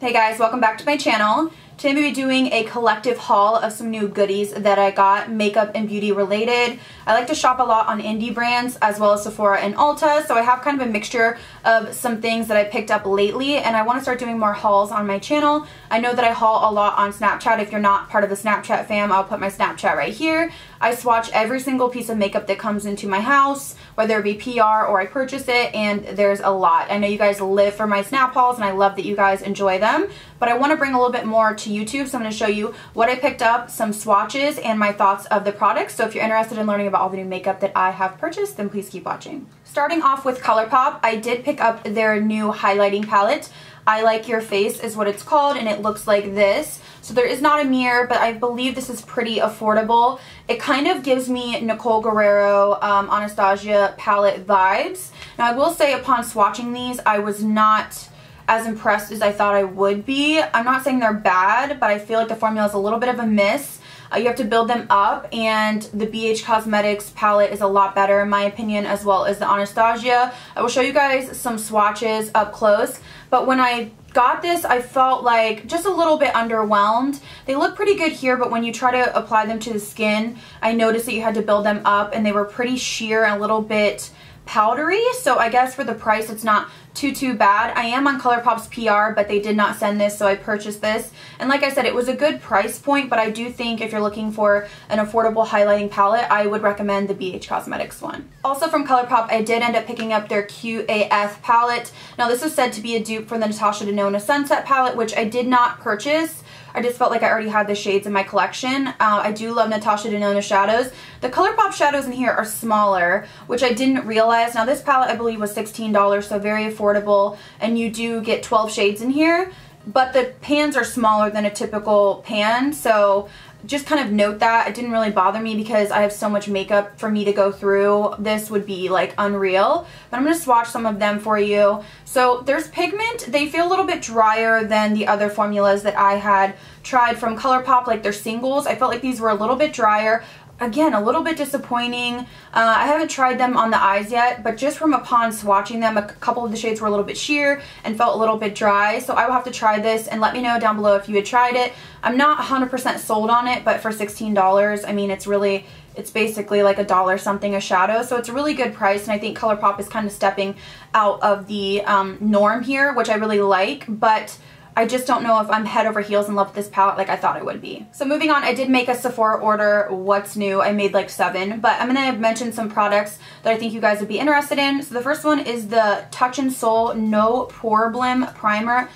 Hey guys, welcome back to my channel. Today I'm going to be doing a collective haul of some new goodies that I got, makeup and beauty related. I like to shop a lot on indie brands as well as Sephora and Ulta, so I have kind of a mixture of some things that I picked up lately, and I want to start doing more hauls on my channel. I know that I haul a lot on Snapchat. If you're not part of the Snapchat fam, I'll put my Snapchat right here. I swatch every single piece of makeup that comes into my house, whether it be PR or I purchase it, and there's a lot. I know you guys live for my Snap hauls, and I love that you guys enjoy them, but I want to bring a little bit more to YouTube, so I'm going to show you what I picked up, some swatches, and my thoughts of the products. So if you're interested in learning about all the new makeup that I have purchased, then please keep watching. Starting off with Colourpop, I did pick up their new highlighting palette. I Like Your Face is what it's called, and it looks like this. So there is not a mirror, but I believe this is pretty affordable. It kind of gives me Nicole Guerrero, Anastasia palette vibes. Now I will say upon swatching these, I was not as impressed as I thought I would be. I'm not saying they're bad, but I feel like the formula is a little bit of a miss. You have to build them up, and the BH Cosmetics palette is a lot better in my opinion, as well as the Anastasia. I will show you guys some swatches up close, but when I got this, I felt like just a little bit underwhelmed. They look pretty good here, but when you try to apply them to the skin, I noticed that you had to build them up, and they were pretty sheer and a little bit powdery, so I guess for the price it's not too bad. I am on Colourpop's PR, but they did not send this, so I purchased this. And like I said, it was a good price point, but I do think if you're looking for an affordable highlighting palette, I would recommend the BH Cosmetics one. Also from Colourpop, I did end up picking up their QAF palette. Now this is said to be a dupe for the Natasha Denona Sunset palette, which I did not purchase. I just felt like I already had the shades in my collection. I do love Natasha Denona shadows. The Colourpop shadows in here are smaller, which I didn't realize. Now this palette I believe was $16, so very affordable, and you do get 12 shades in here, but the pans are smaller than a typical pan, so just kind of note that. It didn't really bother me because I have so much makeup for me to go through. This would be like unreal, but I'm going to swatch some of them for you. So there's pigment. They feel a little bit drier than the other formulas that I had tried from Colourpop, like their singles. I felt like these were a little bit drier. Again, a little bit disappointing. I haven't tried them on the eyes yet, but just from upon swatching them, a couple of the shades were a little bit sheer and felt a little bit dry. So I will have to try this, and let me know down below if you had tried it. I'm not 100% sold on it, but for $16, I mean, it's basically like $1 something a shadow, so it's a really good price, and I think Colourpop is kind of stepping out of the norm here, which I really like, but I just don't know if I'm head over heels in love with this palette like I thought I would be. So moving on, I did make a Sephora order. What's new? I made like 7, but I'm going to mention some products that I think you guys would be interested in. So the first one is the Touch in Sol No Problem Primer.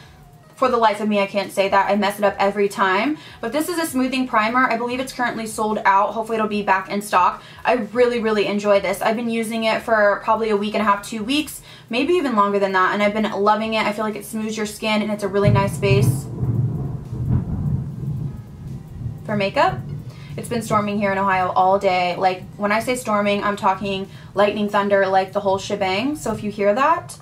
For the life of me, I can't say that. I mess it up every time. But this is a smoothing primer. I believe it's currently sold out. Hopefully it'll be back in stock. I really enjoy this. I've been using it for probably a week and a half, 2 weeks, maybe even longer than that, and I've been loving it. I feel like it smooths your skin, and it's a really nice base for makeup. It's been storming here in Ohio all day. Like, when I say storming, I'm talking lightning, thunder, like the whole shebang. So if you hear that,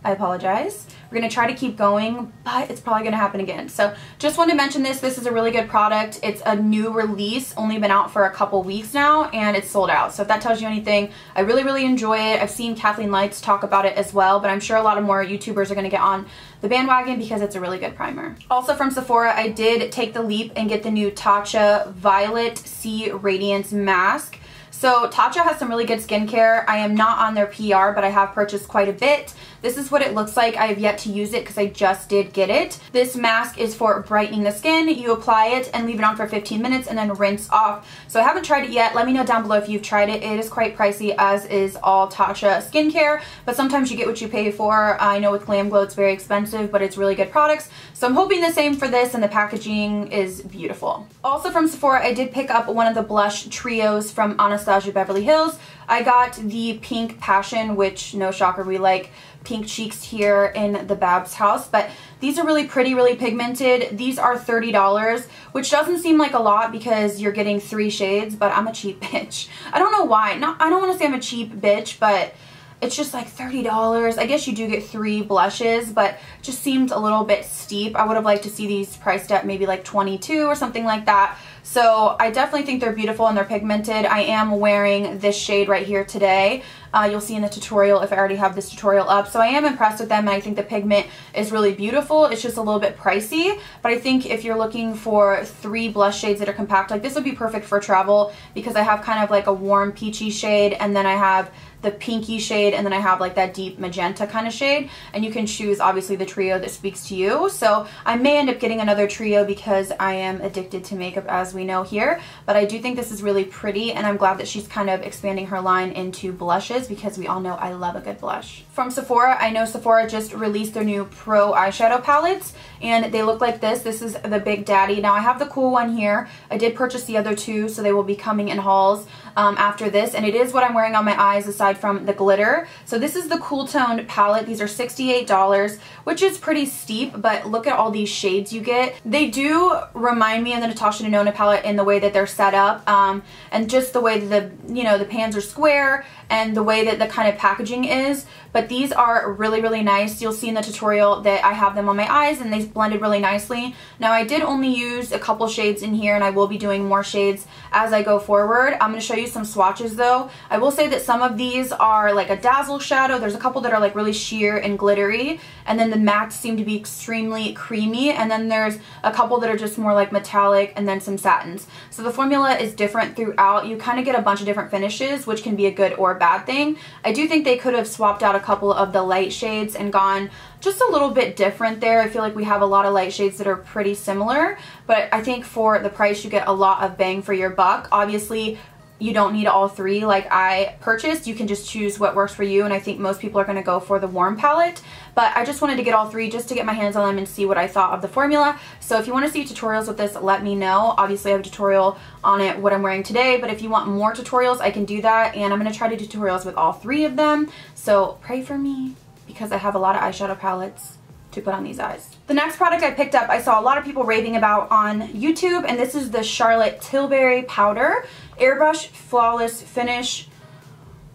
I apologize. We're going to try to keep going, but it's probably going to happen again. So just wanted to mention this. This is a really good product. It's a new release, only been out for a couple weeks now, and it's sold out. So if that tells you anything, I really enjoy it. I've seen Kathleen Lights talk about it as well, but I'm sure a lot of more YouTubers are going to get on the bandwagon because it's a really good primer. Also from Sephora, I did take the leap and get the new Tatcha Violet C Radiance Mask. So Tatcha has some really good skincare. I am not on their PR, but I have purchased quite a bit. This is what it looks like. I have yet to use it because I just did get it. This mask is for brightening the skin. You apply it and leave it on for 15 minutes and then rinse off. So I haven't tried it yet. Let me know down below if you've tried it. It is quite pricey, as is all Tatcha skincare, but sometimes you get what you pay for. I know with Glam Glow it's very expensive, but it's really good products. So I'm hoping the same for this, and the packaging is beautiful. Also from Sephora, I did pick up one of the blush trios from Anastasia Beverly Hills. I got the Pink Passion, which, no shocker, we like pink cheeks here in the Babs house, but these are really pretty, really pigmented. These are $30, which doesn't seem like a lot because you're getting 3 shades, but I'm a cheap bitch. I don't know why. No, I don't want to say I'm a cheap bitch, but it's just like $30. I guess you do get 3 blushes, but it just seemed a little bit steep. I would have liked to see these priced at maybe like $22 or something like that. So I definitely think they're beautiful and they're pigmented. I am wearing this shade right here today. You'll see in the tutorial if I already have this tutorial up. So I am impressed with them, and I think the pigment is really beautiful. It's just a little bit pricey, but I think if you're looking for 3 blush shades that are compact, like this would be perfect for travel, because I have kind of like a warm peachy shade, and then I have the pinky shade, and then I have like that deep magenta kind of shade, and you can choose obviously the trio that speaks to you. So I may end up getting another trio because I am addicted to makeup, as we know here, but I do think this is really pretty, and I'm glad that she's kind of expanding her line into blushes, because we all know I love a good blush. From Sephora, I know Sephora just released their new Pro eyeshadow palettes, and they look like this. This is the Big Daddy. Now I have the cool one here. I did purchase the other 2, so they will be coming in hauls after this, and it is what I'm wearing on my eyes aside from the glitter. So this is the Cool Toned palette. These are $68, which is pretty steep, but look at all these shades you get. They do remind me of the Natasha Denona palette in the way that they're set up, and just the way that the pans are square, and the way that the kind of packaging is. But these are really, really nice. You'll see in the tutorial that I have them on my eyes, and they blended really nicely. Now I did only use a couple shades in here, and I will be doing more shades as I go forward. I'm going to show you some swatches though. I will say that some of these are like a dazzle shadow. There's a couple that are like really sheer and glittery, and then the mattes seem to be extremely creamy, and then there's a couple that are just more like metallic, and then some satins. So the formula is different throughout. You kind of get a bunch of different finishes, which can be a good or bad thing. I do think they could have swapped out a couple of the light shades and gone just a little bit different there. I feel like we have a lot of light shades that are pretty similar, but I think for the price you get a lot of bang for your buck. Obviously you don't need all 3 like I purchased. You can just choose what works for you, and I think most people are going to go for the warm palette, but I just wanted to get all 3 just to get my hands on them and see what I thought of the formula. So if you want to see tutorials with this, let me know. Obviously I have a tutorial on it, what I'm wearing today, but if you want more tutorials, I can do that, and I'm going to try to do tutorials with all 3 of them. So pray for me, because I have a lot of eyeshadow palettes to put on these eyes. The next product I picked up, I saw a lot of people raving about on YouTube, and this is the Charlotte Tilbury powder. Airbrush Flawless Finish.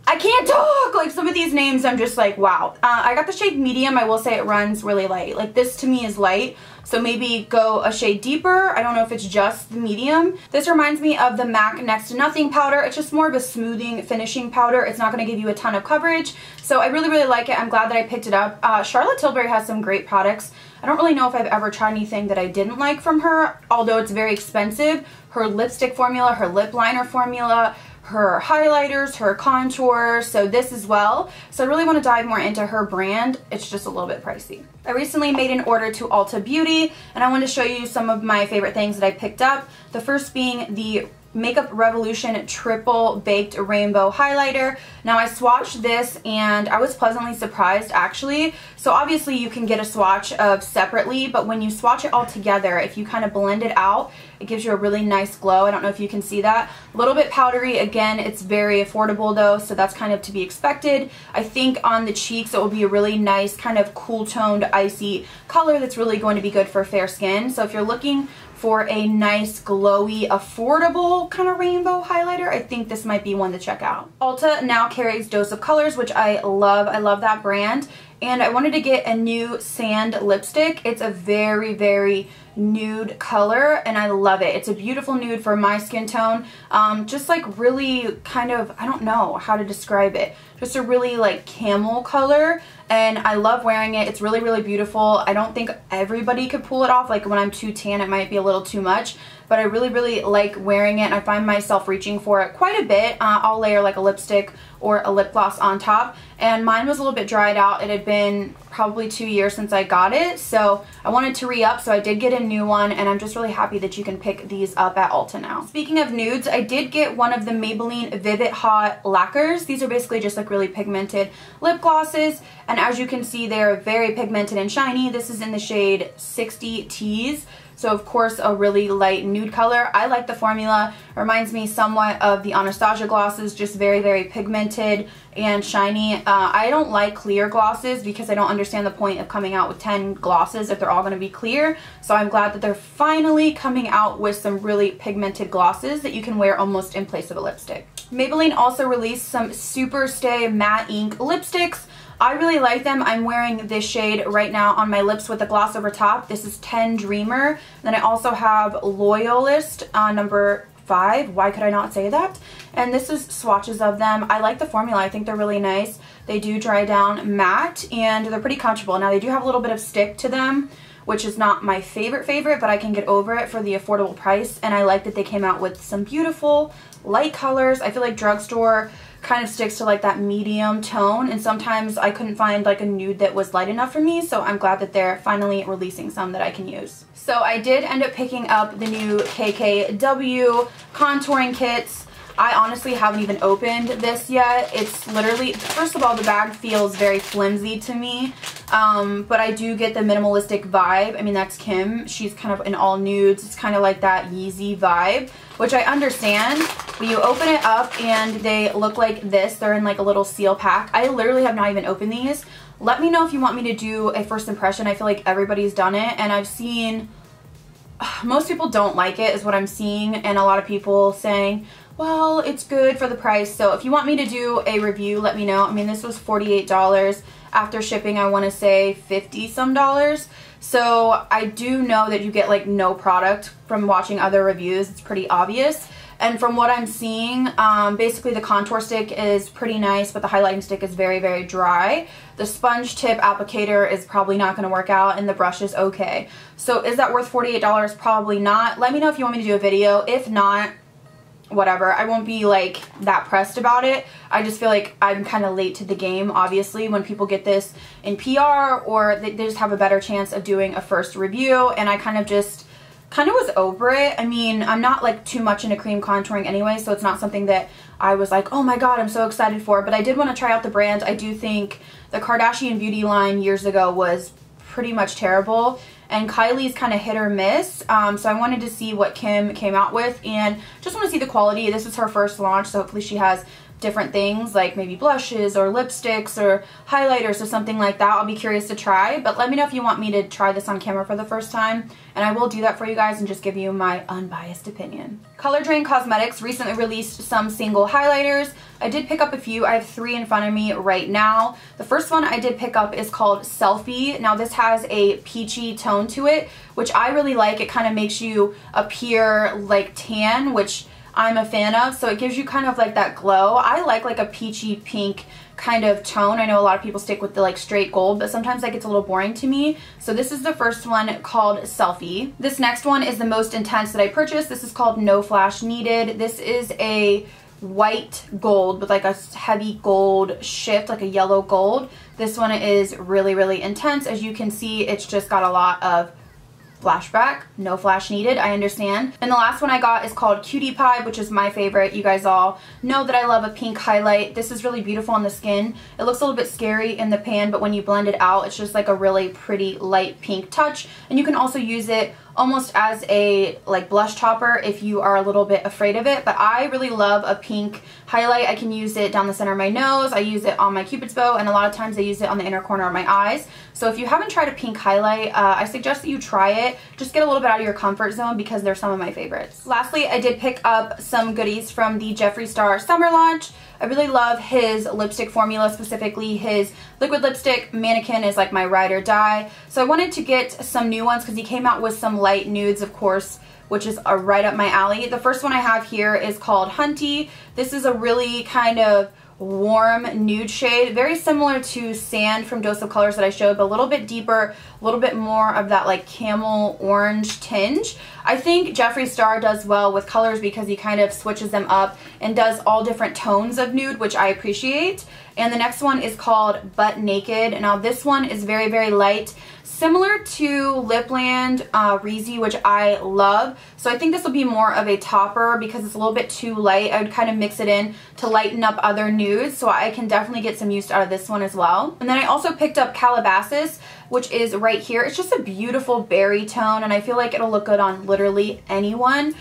I can't talk! Like, some of these names I'm just like, wow. I got the shade medium. I will say it runs really light. Like, this to me is light, so maybe go a shade deeper. I don't know if it's just the medium. This reminds me of the MAC Next to Nothing powder. It's just more of a smoothing finishing powder. It's not going to give you a ton of coverage, so I really, really like it. I'm glad that I picked it up. Charlotte Tilbury has some great products. I don't really know if I've ever tried anything that I didn't like from her, although it's very expensive. Her lipstick formula, her lip liner formula, her highlighters, her contour, so this as well. So I really want to dive more into her brand. It's just a little bit pricey. I recently made an order to Ulta Beauty, and I want to show you some of my favorite things that I picked up. The first being the Makeup Revolution Triple Baked Rainbow Highlighter. Now I swatched this and I was pleasantly surprised actually. So obviously you can get a swatch of separately, but when you swatch it all together, if you kind of blend it out, it gives you a really nice glow. I don't know if you can see that. A little bit powdery. Again, it's very affordable though, so that's kind of to be expected. I think on the cheeks it will be a really nice kind of cool toned icy color that's really going to be good for fair skin. So if you're looking for a nice glowy affordable kind of rainbow highlighter, I think this might be one to check out. Ulta now carries Dose of Colors, which I love. I love that brand, and I wanted to get a new sand lipstick. It's a very, very nude color and I love it. It's a beautiful nude for my skin tone. Just like really kind of, I don't know how to describe it, just a really like camel color, and I love wearing it. It's really, really beautiful. I don't think everybody could pull it off. Like when I'm too tan it might be a little too much, but I really, really like wearing it, and I find myself reaching for it quite a bit. I'll layer like a lipstick or a lip gloss on top, and mine was a little bit dried out. It had been probably 2 years since I got it, so I wanted to re-up, so I did get a new one, and I'm just really happy that you can pick these up at Ulta now. Speaking of nudes, I did get one of the Maybelline Vivid Hot lacquers. These are basically just like really pigmented lip glosses, and as you can see they are very pigmented and shiny. This is in the shade 60 Tease. So of course a really light nude color. I like the formula. It reminds me somewhat of the Anastasia glosses, just very, very pigmented and shiny. I don't like clear glosses because I don't understand the point of coming out with 10 glosses if they're all going to be clear. So I'm glad that they're finally coming out with some really pigmented glosses that you can wear almost in place of a lipstick. Maybelline also released some Super Stay Matte Ink lipsticks. I really like them. I'm wearing this shade right now on my lips with the gloss over top. This is 10 Dreamer. Then I also have Loyalist number 5. Why could I not say that? And this is swatches of them. I like the formula. I think they're really nice. They do dry down matte and they're pretty comfortable. Now they do have a little bit of stick to them, which is not my favorite, but I can get over it for the affordable price. And I like that they came out with some beautiful light colors. I feel like drugstore kind of sticks to like that medium tone, and sometimes I couldn't find like a nude that was light enough for me, so I'm glad that they're finally releasing some that I can use. So I did end up picking up the new KKW contouring kits. I honestly haven't even opened this yet. It's literally, first of all, the bag feels very flimsy to me, but I do get the minimalistic vibe. I mean, that's Kim. She's kind of in all nudes. It's kind of like that Yeezy vibe, which I understand. But you open it up and they look like this. They're in like a little seal pack. I literally have not even opened these. Let me know if you want me to do a first impression. I feel like everybody's done it, and I've seen most people don't like it is what I'm seeing, and a lot of people saying, well, it's good for the price. So if you want me to do a review, let me know. I mean, this was $48. After shipping, I want to say 50 some dollars. So I do know that you get like no product from watching other reviews. It's pretty obvious. And from what I'm seeing, basically the contour stick is pretty nice, but the highlighting stick is very dry. The sponge tip applicator is probably not going to work out, and the brush is okay. So is that worth $48? Probably not. Let me know if you want me to do a video. If not, whatever. I won't be like that pressed about it. I just feel like I'm kind of late to the game, obviously, when people get this in PR, or they just have a better chance of doing a first review, and I kind of was over it. I mean, I'm not like too much into cream contouring anyway, so it's not something that I was like, oh my god, I'm so excited for, but I did want to try out the brand. I do think the Kardashian beauty line years ago was pretty much terrible, and Kylie's kind of hit or miss, so I wanted to see what Kim came out with, and just want to see the quality. This is her first launch, so hopefully she has different things like maybe blushes or lipsticks or highlighters or something like that. I'll be curious to try, but let me know if you want me to try this on camera for the first time, and I will do that for you guys and just give you my unbiased opinion. Color Drain Cosmetics recently released some single highlighters. I did pick up a few. I have 3 in front of me right now. The first one I did pick up is called Selfie. Now this has a peachy tone to it, which I really like. It kind of makes you appear like tan, which I'm a fan of, so it gives you kind of like that glow. I like a peachy pink kind of tone. I know a lot of people stick with the like straight gold, but sometimes that gets a little boring to me. So this is the first one, called Selfie. This next one is the most intense that I purchased. This is called No Flash Needed. This is a white gold with like a heavy gold shift, like a yellow gold. This one is really intense. As you can see, it's just got a lot of flashback. No flash needed, I understand. And the last one I got is called Cutie Pie, which is my favorite. You guys all know that I love a pink highlight. This is really beautiful on the skin. It looks a little bit scary in the pan, but when you blend it out, it's just like a really pretty light pink touch. And you can also use it almost as a like blush topper if you are a little bit afraid of it. But I really love a pink highlight. I can use it down the center of my nose. I use it on my Cupid's bow, and a lot of times I use it on the inner corner of my eyes. So if you haven't tried a pink highlight, I suggest that you try it. Just get a little bit out of your comfort zone because they're some of my favorites. Lastly, I did pick up some goodies from the Jeffree Star summer launch. I really love his lipstick formula, specifically his liquid lipstick. Mannequin is like my ride or die. So I wanted to get some new ones because he came out with some light nudes, of course, which is right up my alley. The first one I have here is called Hunty. This is a really kind of warm nude shade, very similar to Sand from Dose of Colors that I showed, but a little bit deeper, a little bit more of that like camel orange tinge. I think Jeffree Star does well with colors because he kind of switches them up and does all different tones of nude, which I appreciate. And the next one is called Butt Naked. Now this one is very light, similar to Lipland Reezy, which I love. So I think this will be more of a topper because it's a little bit too light. I would kind of mix it in to lighten up other nudes, so I can definitely get some use out of this one as well. And then I also picked up Calabasas, which is right here. It's just a beautiful berry tone, and I feel like it'll look good on literally anyone.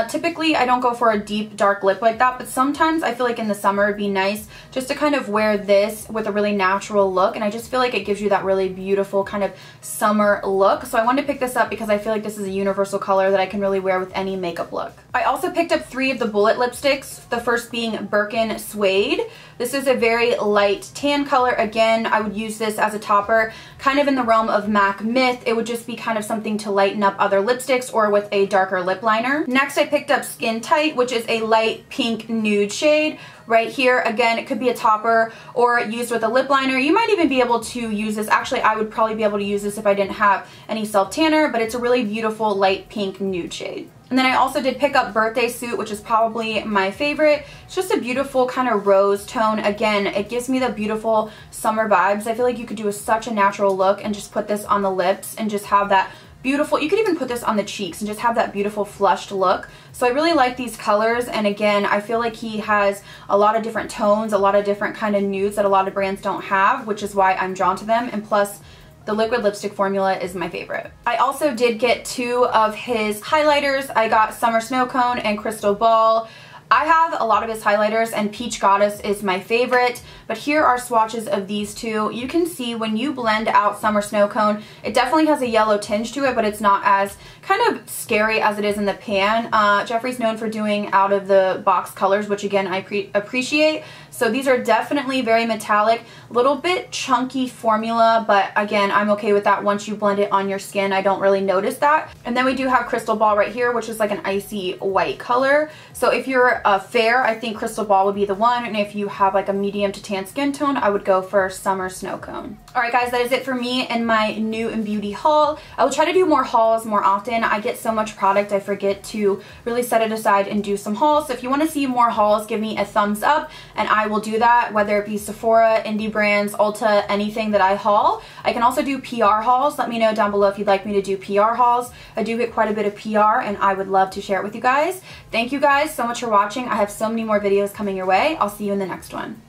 Typically, I don't go for a deep, dark lip like that, but sometimes I feel like in the summer it'd be nice just to kind of wear this with a really natural look, and I just feel like it gives you that really beautiful kind of summer look. So I wanted to pick this up because I feel like this is a universal color that I can really wear with any makeup look. I also picked up 3 of the bullet lipsticks, the first being Birkin Suede. This is a very light tan color. Again, I would use this as a topper, kind of in the realm of MAC Myth. It would just be kind of something to lighten up other lipsticks or with a darker lip liner. Next, I picked up Skin Tight, which is a light pink nude shade. Right here, again, it could be a topper or used with a lip liner. You might even be able to use this. Actually, I would probably be able to use this if I didn't have any self-tanner, but it's a really beautiful light pink nude shade. And then I also did pick up Birthday Suit, which is probably my favorite. It's just a beautiful kind of rose tone. Again, it gives me the beautiful summer vibes. I feel like you could do such a natural look and just put this on the lips and just have that beautiful, you could even put this on the cheeks and just have that beautiful flushed look. So I really like these colors, and again, I feel like he has a lot of different tones, a lot of different kind of nudes that a lot of brands don't have, which is why I'm drawn to them, and plus the liquid lipstick formula is my favorite. I also did get 2 of his highlighters. I got Summer Snow Cone and Crystal Ball. I have a lot of his highlighters, and Peach Goddess is my favorite, but here are swatches of these 2. You can see when you blend out Summer Snow Cone, it definitely has a yellow tinge to it, but it's not as kind of scary as it is in the pan. Jeffree's known for doing out of the box colors, which again I appreciate. So these are definitely very metallic, little bit chunky formula, but again, I'm okay with that. Once you blend it on your skin, I don't really notice that. And then we do have Crystal Ball right here, which is like an icy white color. So if you're fair, I think Crystal Ball would be the one, and if you have like a medium to tan skin tone, I would go for Summer Snow Cone. Alright guys, that is it for me in my new and beauty haul. I will try to do more hauls more often. I get so much product, I forget to really set it aside and do some hauls. So if you want to see more hauls, give me a thumbs up, and I will do that, whether it be Sephora, indie brands, Ulta, anything that I haul. I can also do PR hauls. Let me know down below if you'd like me to do PR hauls. I do get quite a bit of PR, and I would love to share it with you guys. Thank you guys so much for watching. I have so many more videos coming your way. I'll see you in the next one.